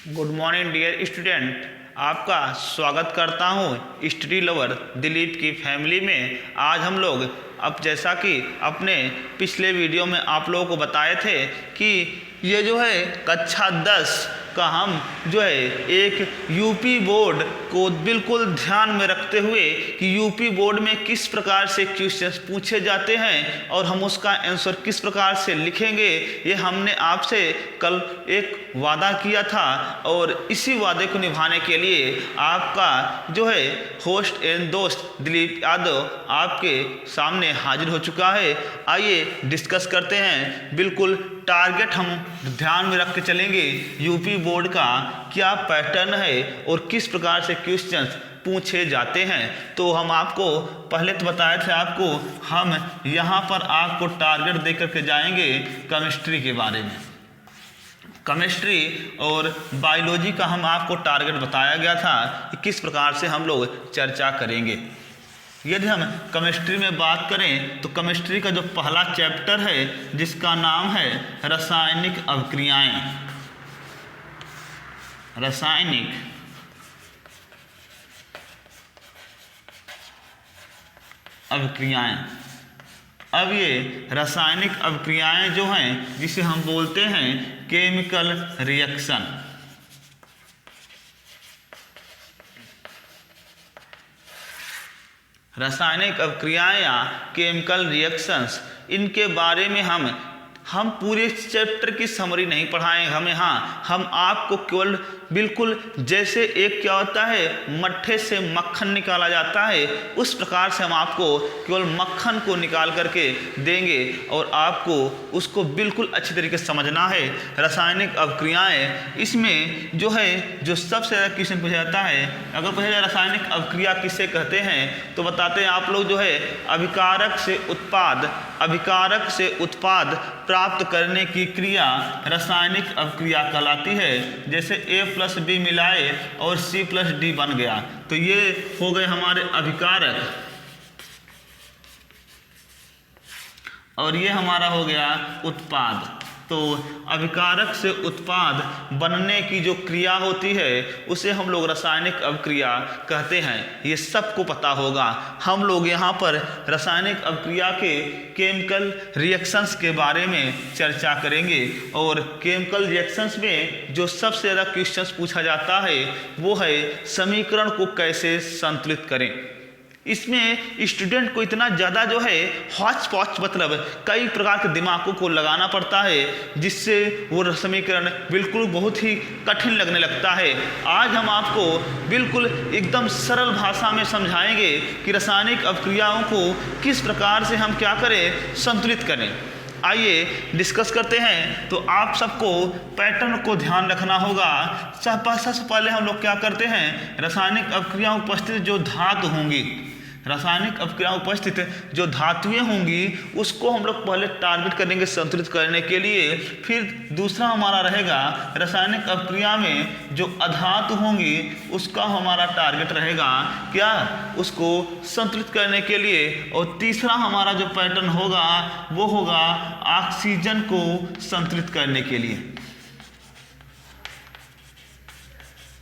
Good morning dear student, आपका स्वागत करता हूँ स्टडी लवर दिलीप की फैमिली में। आज हम लोग अब जैसा कि अपने पिछले वीडियो में आप लोगों को बताए थे कि ये जो है कक्षा 10 का हम जो है एक यूपी बोर्ड को बिल्कुल ध्यान में रखते हुए कि यूपी बोर्ड में किस प्रकार से क्वेश्चंस पूछे जाते हैं और हम उसका आंसर किस प्रकार से लिखेंगे, ये हमने आपसे कल एक वादा किया था और इसी वादे को निभाने के लिए आपका जो है होस्ट एंड दोस्त दिलीप यादव आपके सामने हाजिर हो चुका है। आइए डिस्कस करते हैं। बिल्कुल टारगेट हम ध्यान में रख के चलेंगे, यूपी बोर्ड का क्या पैटर्न है और किस प्रकार से क्वेश्चंस पूछे जाते हैं। तो हम आपको पहले तो बताए थे आपको हम यहाँ पर आपको टारगेट दे करके जाएंगे केमिस्ट्री के बारे में। केमिस्ट्री और बायोलॉजी का हम आपको टारगेट बताया गया था कि किस प्रकार से हम लोग चर्चा करेंगे। यदि हम केमिस्ट्री में बात करें तो केमिस्ट्री का जो पहला चैप्टर है जिसका नाम है रासायनिक अभिक्रियाएं। रासायनिक अभिक्रियाएं। अब ये रासायनिक अभिक्रियाएं जो हैं जिसे हम बोलते हैं केमिकल रिएक्शन, रासायनिक अभिक्रियाएं या केमिकल रिएक्शंस, इनके बारे में हम पूरे चैप्टर की समरी नहीं पढ़ाएं। हम आपको केवल बिल्कुल जैसे एक क्या होता है मट्ठे से मक्खन निकाला जाता है उस प्रकार से हम आपको केवल मक्खन को निकाल करके देंगे और आपको उसको बिल्कुल अच्छी तरीके से समझना है। रासायनिक अभिक्रियाएं, इसमें जो है जो सबसे ज़्यादा क्वेश्चन पूछा जाता है, अगर पूछा जाए रासायनिक अभिक्रिया किसे कहते हैं तो बताते हैं आप लोग जो है अभिकारक से उत्पाद प्राप्त करने की क्रिया रासायनिक अभिक्रिया कहलाती है। जैसे A+B मिलाए और C+D बन गया तो ये हो गए हमारे अभिकारक और ये हमारा हो गया उत्पाद। तो अभिकारक से उत्पाद बनने की जो क्रिया होती है उसे हम लोग रासायनिक अभिक्रिया कहते हैं। ये सबको पता होगा। हम लोग यहाँ पर रासायनिक अभिक्रिया के केमिकल रिएक्शंस के बारे में चर्चा करेंगे और केमिकल रिएक्शंस में जो सबसे ज़्यादा क्वेश्चंस पूछा जाता है वो है समीकरण को कैसे संतुलित करें। इसमें स्टूडेंट को इतना ज़्यादा जो है हॉच पॉच मतलब कई प्रकार के दिमागों को लगाना पड़ता है जिससे वो समीकरण बिल्कुल बहुत ही कठिन लगने लगता है। आज हम आपको बिल्कुल एकदम सरल भाषा में समझाएंगे कि रासायनिक अभिक्रियाओं को किस प्रकार से हम क्या करें, संतुलित करें। आइए डिस्कस करते हैं। तो आप सबको पैटर्न को ध्यान रखना होगा। सबसे पहले हम लोग क्या करते हैं, रासायनिक अभिक्रिया उपस्थित जो धातु होंगी, रासायनिक अभिक्रिया उपस्थित जो धातुएं होंगी उसको हम लोग पहले टारगेट करेंगे संतुलित करने के लिए। फिर दूसरा हमारा रहेगा रासायनिक अभिक्रिया में जो अधातु होंगी उसका हमारा टारगेट रहेगा क्या, उसको संतुलित करने के लिए। और तीसरा हमारा जो पैटर्न होगा वो होगा ऑक्सीजन को संतुलित करने के लिए,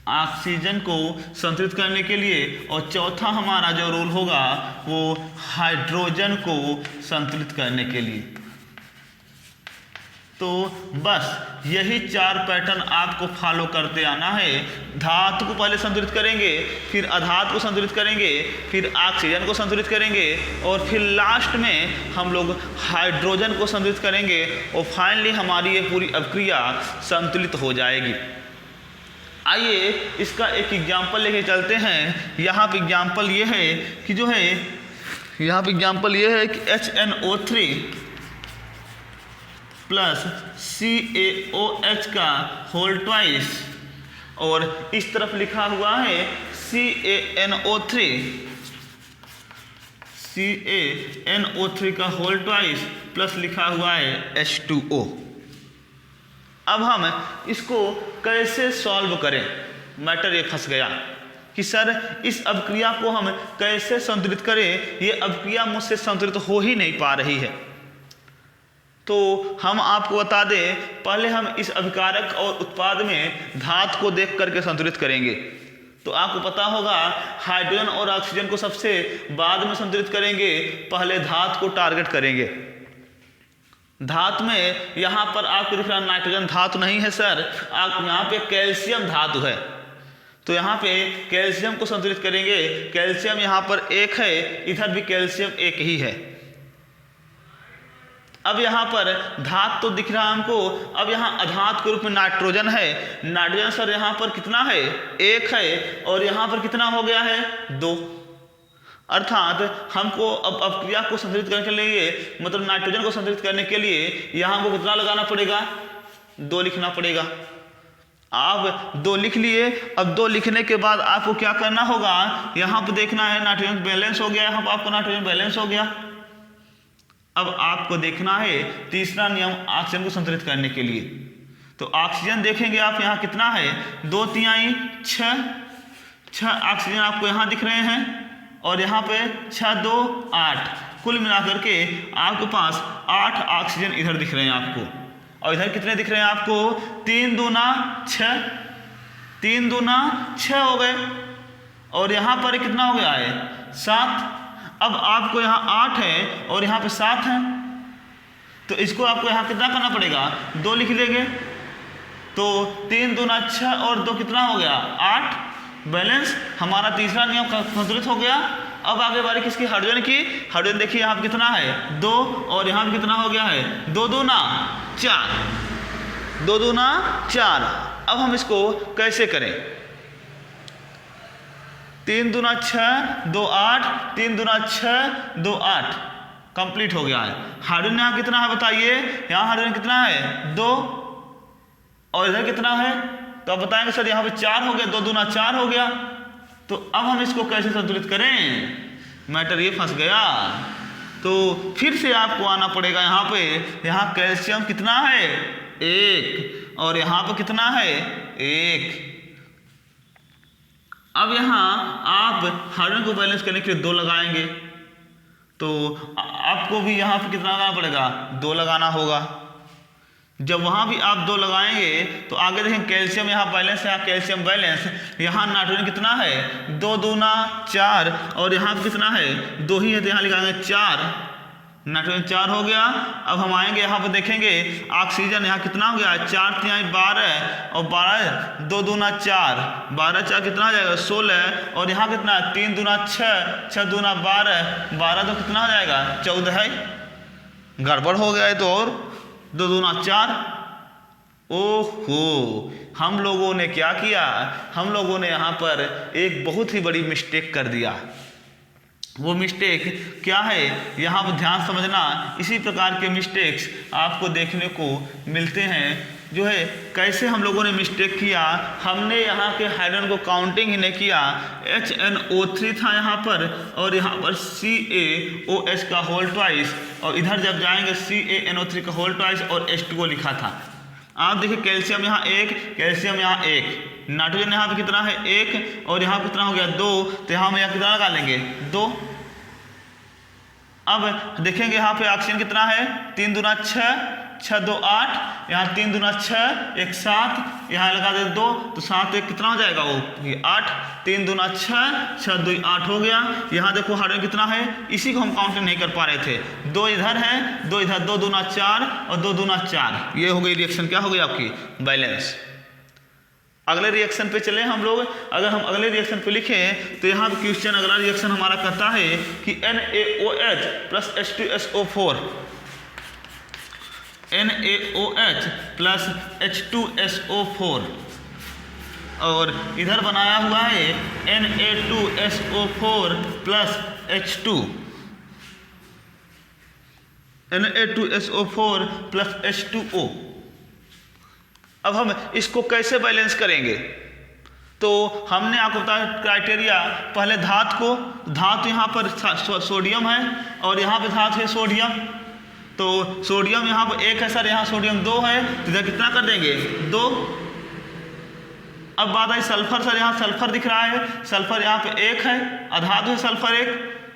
ऑक्सीजन को संतुलित करने के लिए। और चौथा हमारा जो रोल होगा वो हाइड्रोजन को संतुलित करने के लिए। तो बस यही 4 पैटर्न आपको फॉलो करते आना है। धातु को पहले संतुलित करेंगे, फिर अधातु को संतुलित करेंगे, फिर ऑक्सीजन को संतुलित करेंगे और फिर लास्ट में हम लोग हाइड्रोजन को संतुलित करेंगे और फाइनली हमारी ये पूरी अभिक्रिया संतुलित हो जाएगी। आइए इसका एक एग्जाम्पल लेके चलते हैं। यहाँ पे एग्जाम्पल ये है कि जो है यहाँ पे एग्जाम्पल ये है कि HNO3 प्लस CaOH का होल ट्वाइस और इस तरफ लिखा हुआ है CaNO3 का होल ट्वाइस प्लस लिखा हुआ है H2O। अब हम इसको कैसे सॉल्व करें, मैटर ये फंस गया कि सर इस अभिक्रिया को हम कैसे संतुलित करें, ये अभिक्रिया मुझसे संतुलित हो ही नहीं पा रही है। तो हम आपको बता दें, पहले हम इस अभिकारक और उत्पाद में धातु को देख करके संतुलित करेंगे। तो आपको पता होगा हाइड्रोजन और ऑक्सीजन को सबसे बाद में संतुलित करेंगे, पहले धातु को टारगेट करेंगे। धातु में यहाँ पर आपको दिख रहा नाइट्रोजन धातु नहीं है सर, आप यहाँ पे कैल्शियम धातु है, तो यहाँ पे कैल्शियम को संतुलित करेंगे। कैल्शियम यहाँ पर 1 है, इधर भी कैल्शियम 1 ही है। अब यहाँ पर धातु तो दिख रहा हमको, अब यहाँ अधातु के रूप में नाइट्रोजन है। नाइट्रोजन सर यहाँ पर कितना है, 1 है, और यहाँ पर कितना हो गया है, 2। अर्थात हमको अब अपक्रिया को संतुलित करने के लिए, मतलब नाइट्रोजन को संतुलित करने के लिए यहाँ हमको कितना लगाना पड़ेगा, 2 लिखना पड़ेगा। आप 2 लिख लिए। अब 2 लिखने के बाद आपको क्या करना होगा, यहाँ पर देखना है नाइट्रोजन बैलेंस हो गया, यहाँ पर आपको नाइट्रोजन बैलेंस हो गया। अब आपको देखना है तीसरा नियम ऑक्सीजन को संतुलित करने के लिए। तो ऑक्सीजन देखेंगे आप, यहाँ कितना है, 2 तिहाई 6 ऑक्सीजन आपको यहाँ दिख रहे हैं, और यहाँ पे 6 2 8, कुल मिलाकर के आपके पास 8 ऑक्सीजन इधर दिख रहे हैं आपको। और इधर कितने दिख रहे हैं आपको, 3 दूना 6, 3 दूना 6 हो गए, और यहाँ पर कितना हो गया है, 7। अब आपको यहाँ 8 है और यहाँ पे 7 है, तो इसको आपको यहाँ कितना करना पड़ेगा, 2 लिख लेंगे। तो 3 दूना 6 और 2 कितना हो गया, 8। बैलेंस हमारा तीसरा नियम संतुलित हो गया। अब आगे बारी किसकी, हाइड्रोजन की। हाइड्रोजन देखिए यहाँ पे कितना है, 2, और यहाँ पे कितना हो गया है, 2 दूना 4, 2 दूना 4। अब हम इसको कैसे करें, 3 दूना 6 2 8, 3 दूना 6 2 8, कंप्लीट हो गया है। हाइड्रोजन यहाँ कितना है बताइए, यहाँ हाइड्रोजन कितना है, 2, और इधर कितना है, तो आप बताएंगे सर यहाँ पे 4 हो गया, 2 दूना 4 हो गया। तो अब हम इसको कैसे संतुलित करें, मैटर ये फंस गया। तो फिर से आपको आना पड़ेगा यहाँ पे, यहाँ कैल्शियम कितना है, 1, और यहाँ पे कितना है, 1। अब यहाँ आप हाइड्रोजन को बैलेंस करने के लिए 2 लगाएंगे, तो आपको भी यहाँ पे कितना लगाना पड़ेगा, 2 लगाना होगा। जब वहाँ भी आप 2 लगाएंगे तो आगे देखें कैल्शियम यहाँ बैलेंस है, यहाँ कैल्शियम बैलेंस, यहाँ नाइट्रोजन कितना है, 2 दूना 4, और यहाँ कितना है, 2 ही है, तो यहाँ लिखाएंगे 4, नाइट्रोजन 4 हो गया। अब हम आएंगे यहाँ पर देखेंगे ऑक्सीजन यहाँ कितना हो गया, 4 तिहाई 12, और 12 2 दूना 4, 12 4 कितना हो जाएगा, 16, और यहाँ कितना, 3 दूना 6, 6 दूना 12, 12 तो कितना हो जाएगा, 14 है। गड़बड़ हो गया है तो, और 2 दूना 4। ओहो, हम लोगों ने क्या किया, हम लोगों ने यहाँ पर एक बहुत ही बड़ी मिस्टेक कर दिया। वो मिस्टेक क्या है, यहाँ पर ध्यान समझना। इसी प्रकार के मिस्टेक्स आपको देखने को मिलते हैं, जो है कैसे हम लोगों ने मिस्टेक किया। हमने यहाँ के हाइड्रोजन को काउंटिंग ही नहीं किया, HNO3 था यहाँ पर, और यहाँ पर CaOH का होल ट्वाइस, और इधर जब जाएंगे CaNO3 का होल ट्वाइस और H2O लिखा था। आप देखिए कैल्शियम यहाँ 1, कैल्शियम यहाँ 1, नाइट्रोजन यहाँ पे कितना है, 1, और यहाँ कितना हो गया, 2, तो यहाँ हम यहाँ कितना लगा लेंगे, 2। अब देखेंगे यहाँ पे ऑक्सीजन कितना है, 3 दूना 6, 6 2 8, यहाँ 3 दूना 6, 1 7, यहाँ लगा दे 2, तो 7 1 कितना हो जाएगा, वो 8, 3 दूना 6, 6 2 8 हो गया। यहाँ देखो हाइड्रोजन कितना है, इसी को हम काउंटिंग नहीं कर पा रहे थे, 2 इधर है, 2 इधर, 2 दूना 4 और 2 दूना 4, ये हो गई रिएक्शन, क्या हो गई आपकी, बैलेंस। अगले रिएक्शन पे चले हम लोग। अगर हम अगले रिएक्शन पे लिखें तो यहाँ पे क्वेश्चन अगला रिएक्शन हमारा कहता है कि NaOH plus H2SO4, NaOH plus H2SO4, और इधर बनाया हुआ है Na2SO4 plus H2, Na2SO4 plus H2O। अब हम इसको कैसे बैलेंस करेंगे, तो हमने आपको बताया क्राइटेरिया, पहले धातु को, धातु यहाँ पर सोडियम है और यहाँ पे धातु है सोडियम, तो सोडियम यहाँ पर 1 है सर, यहाँ सोडियम 2 है, तो इधर कितना कर देंगे, 2। अब बात आई सल्फर, सर यहाँ सल्फर दिख रहा है, सल्फर यहाँ पे 1 है, अधातु है सल्फर 1,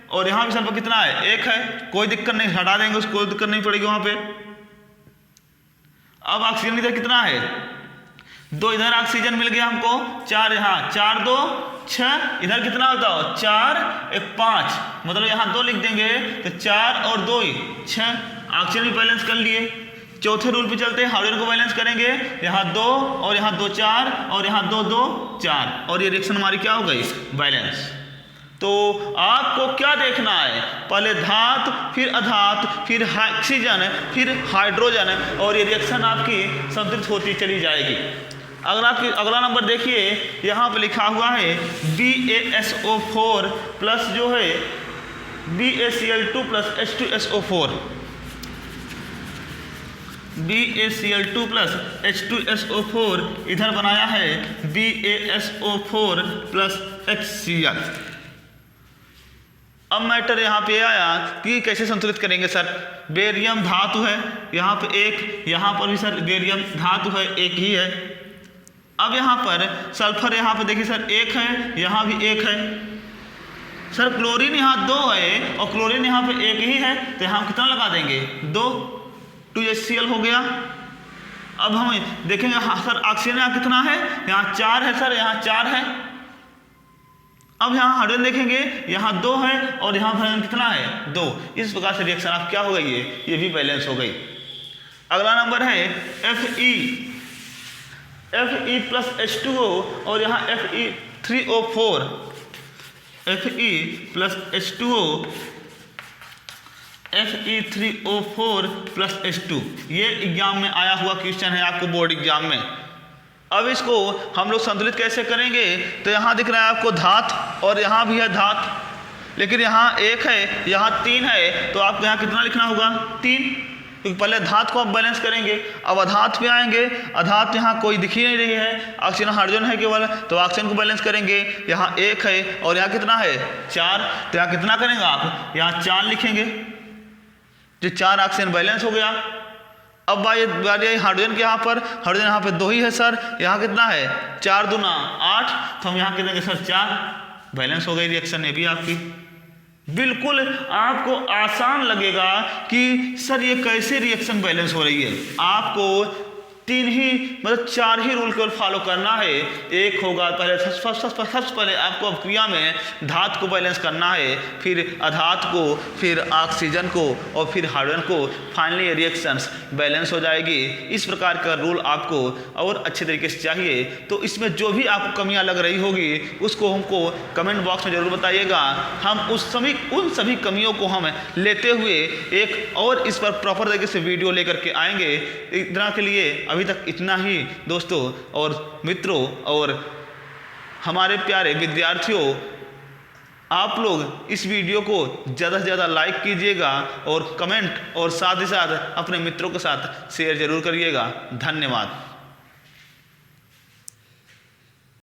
और यहाँ भी सल्फर कितना है, 1 है, कोई दिक्कत नहीं, हटा देंगे उसको, कोई दिक्कत नहीं पड़ेगी वहाँ पे। अब ऑक्सीजन इधर कितना है 2, इधर ऑक्सीजन मिल गया हमको 4, यहाँ 4 2 6, इधर कितना होता हो 4 1 5, मतलब यहाँ 2 लिख देंगे तो 4 और 2 6, ऑक्सीजन भी बैलेंस कर लिए। चौथे रूल पे चलते हैं, हाइड्रोजन को बैलेंस करेंगे, यहाँ 2 और यहाँ 2 4 और यहाँ 2 2 4, और ये रिएक्शन हमारी क्या हो गई बैलेंस। तो आपको क्या देखना है, पहले धातु फिर अधातु फिर ऑक्सीजन फिर हाइड्रोजन, और ये रिएक्शन आपकी संतुलित होती चली जाएगी। अगला नंबर देखिए, यहाँ पे लिखा हुआ है BaSO4 प्लस जो है BaCl2 plus H2SO4, BaCl2 plus H2SO4 इधर बनाया है BaSO4 प्लस HCl। अब मैटर यहाँ पे आया कि कैसे संतुलित करेंगे सर, बेरियम धातु है यहाँ पे एक, यहाँ पर भी सर बेरियम धातु है एक ही है। अब यहाँ पर सल्फर यहाँ पे देखिए सर एक है, यहाँ भी एक है। सर क्लोरीन यहाँ 2 है और क्लोरीन यहाँ पे एक ही है, तो यहाँ कितना लगा देंगे 2, 2HCl हो गया। अब हम देखेंगे हाँ सर ऑक्सीजन यहाँ कितना है, यहाँ 4 है सर, यहाँ 4 है। अब यहाँ हाइड्रोजन देखेंगे, यहाँ 2 है और यहाँ हाइड्रोजन कितना है 2। इस प्रकार से रिएक्शन आप क्या हो गई है, ये भी बैलेंस हो गई। अगला नंबर है Fe प्लस H2O और यहाँ Fe3O4, Fe plus H2O Fe3O4 plus H2, ये एग्जाम में आया हुआ क्वेश्चन है आपको बोर्ड एग्जाम में। अब इसको हम लोग संतुलित कैसे करेंगे, तो यहाँ दिख रहा है आपको धात और यहाँ भी है धात, लेकिन यहाँ 1 है यहाँ 3 है, तो आपको यहाँ कितना लिखना होगा 3, क्योंकि पहले धात को आप बैलेंस करेंगे। अब अधात पे आएंगे, अधात यहाँ कोई दिख ही नहीं रही है, ऑक्सीजन हाइड्रोजन है केवल, तो ऑक्सीजन को बैलेंस करेंगे। यहाँ 1 है और यहाँ कितना है 4, तो यहाँ कितना करेंगे आप, यहाँ 4 लिखेंगे, जो 4 ऑक्सीजन बैलेंस हो गया। अब बारी हाइड्रोजन के यहाँ पर, हाइड्रोजन यहाँ पे 2 ही है सर, यहाँ कितना है 4 दूना 8, तो हम यहाँ करेंगे सर 4, बैलेंस हो गई रिएक्शन ये भी आपकी। बिल्कुल आपको आसान लगेगा कि सर ये कैसे रिएक्शन बैलेंस हो रही है। आपको 4 ही रूल केवल फॉलो करना है। एक होगा पहले सबसे पहले आपको अभिक्रिया में धात को बैलेंस करना है, फिर अधात को, फिर ऑक्सीजन को और फिर हाइड्रोजन को, फाइनली रिएक्शंस बैलेंस हो जाएगी। इस प्रकार का रूल आपको और अच्छे तरीके से चाहिए, तो इसमें जो भी आपको कमियां लग रही होगी उसको हमको कमेंट बॉक्स में ज़रूर बताइएगा। हम उन सभी कमियों को हम लेते हुए एक और इस पर प्रॉपर तरीके से वीडियो लेकर के आएंगे। इतना के लिए अभी तक इतना ही दोस्तों और मित्रों और हमारे प्यारे विद्यार्थियों, आप लोग इस वीडियो को ज़्यादा से ज़्यादा लाइक कीजिएगा और कमेंट और साथ ही साथ अपने मित्रों के साथ शेयर जरूर करिएगा। धन्यवाद।